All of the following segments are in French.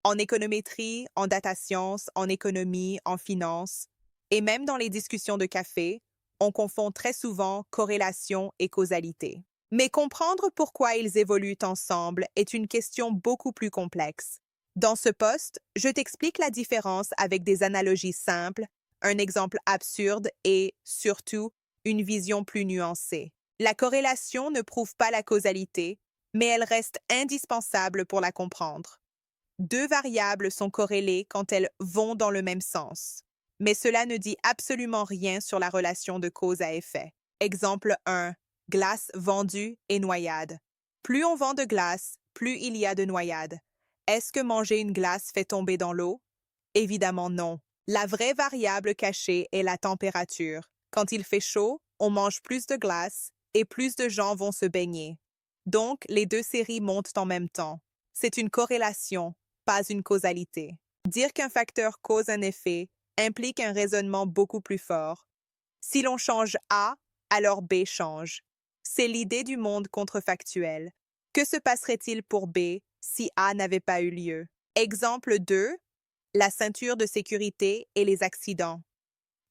en économétrie, en data science, en économie, en finance, et même dans les discussions de café, on confond très souvent corrélation et causalité. Mais comprendre pourquoi ils évoluent ensemble est une question beaucoup plus complexe. Dans ce poste, je t'explique la différence avec des analogies simples, un exemple absurde et, surtout, une vision plus nuancée. La corrélation ne prouve pas la causalité, mais elle reste indispensable pour la comprendre. Deux variables sont corrélées quand elles vont dans le même sens. Mais cela ne dit absolument rien sur la relation de cause à effet. Exemple 1. Glace vendue et noyade. Plus on vend de glace, plus il y a de noyades. Est-ce que manger une glace fait tomber dans l'eau? Évidemment non. La vraie variable cachée est la température. Quand il fait chaud, on mange plus de glace et plus de gens vont se baigner. Donc, les deux séries montent en même temps. C'est une corrélation, pas une causalité. Dire qu'un facteur cause un effet implique un raisonnement beaucoup plus fort. Si l'on change A, alors B change. C'est l'idée du monde contrefactuel. Que se passerait-il pour B si A n'avait pas eu lieu? Exemple 2, la ceinture de sécurité et les accidents.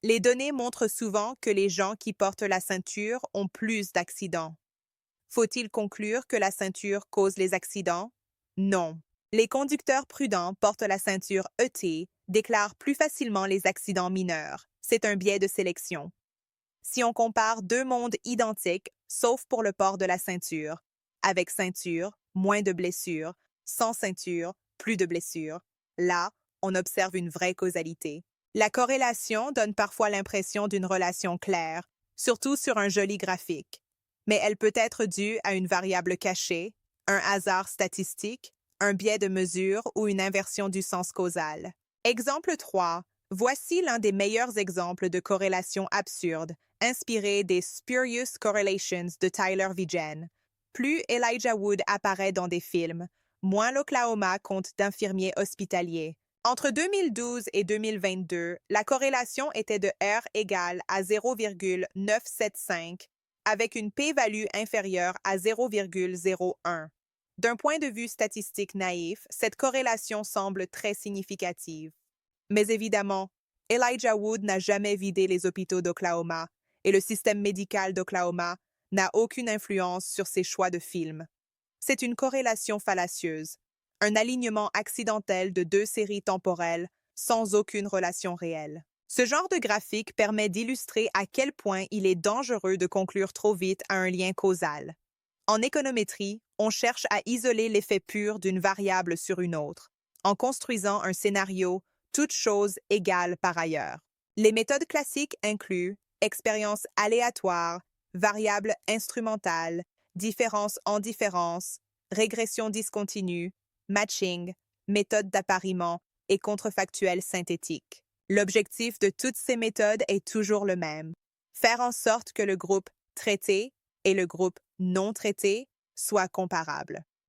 Les données montrent souvent que les gens qui portent la ceinture ont plus d'accidents. Faut-il conclure que la ceinture cause les accidents? Non. Les conducteurs prudents portent la ceinture ET déclarent plus facilement les accidents mineurs. C'est un biais de sélection. Si on compare deux mondes identiques, sauf pour le port de la ceinture, avec ceinture, moins de blessures, sans ceinture, plus de blessures, là, on observe une vraie causalité. La corrélation donne parfois l'impression d'une relation claire, surtout sur un joli graphique, mais elle peut être due à une variable cachée, un hasard statistique, un biais de mesure ou une inversion du sens causal. Exemple 3. Voici l'un des meilleurs exemples de corrélation absurde, inspiré des Spurious Correlations de Tyler Vigen. Plus Elijah Wood apparaît dans des films, moins l'Oklahoma compte d'infirmiers hospitaliers. Entre 2012 et 2022, la corrélation était de R égale à 0,975, avec une p-value inférieure à 0,01. D'un point de vue statistique naïf, cette corrélation semble très significative. Mais évidemment, Elijah Wood n'a jamais vidé les hôpitaux d'Oklahoma et le système médical d'Oklahoma n'a aucune influence sur ses choix de films. C'est une corrélation fallacieuse, un alignement accidentel de deux séries temporelles sans aucune relation réelle. Ce genre de graphique permet d'illustrer à quel point il est dangereux de conclure trop vite à un lien causal. En économétrie, on cherche à isoler l'effet pur d'une variable sur une autre, en construisant un scénario toutes choses égales par ailleurs. Les méthodes classiques incluent expérience aléatoire, variable instrumentale, différence en différence, régression discontinue, matching, méthode d'appariement et contrefactuel synthétique. L'objectif de toutes ces méthodes est toujours le même, faire en sorte que le groupe traité et le groupe non traité soient comparables.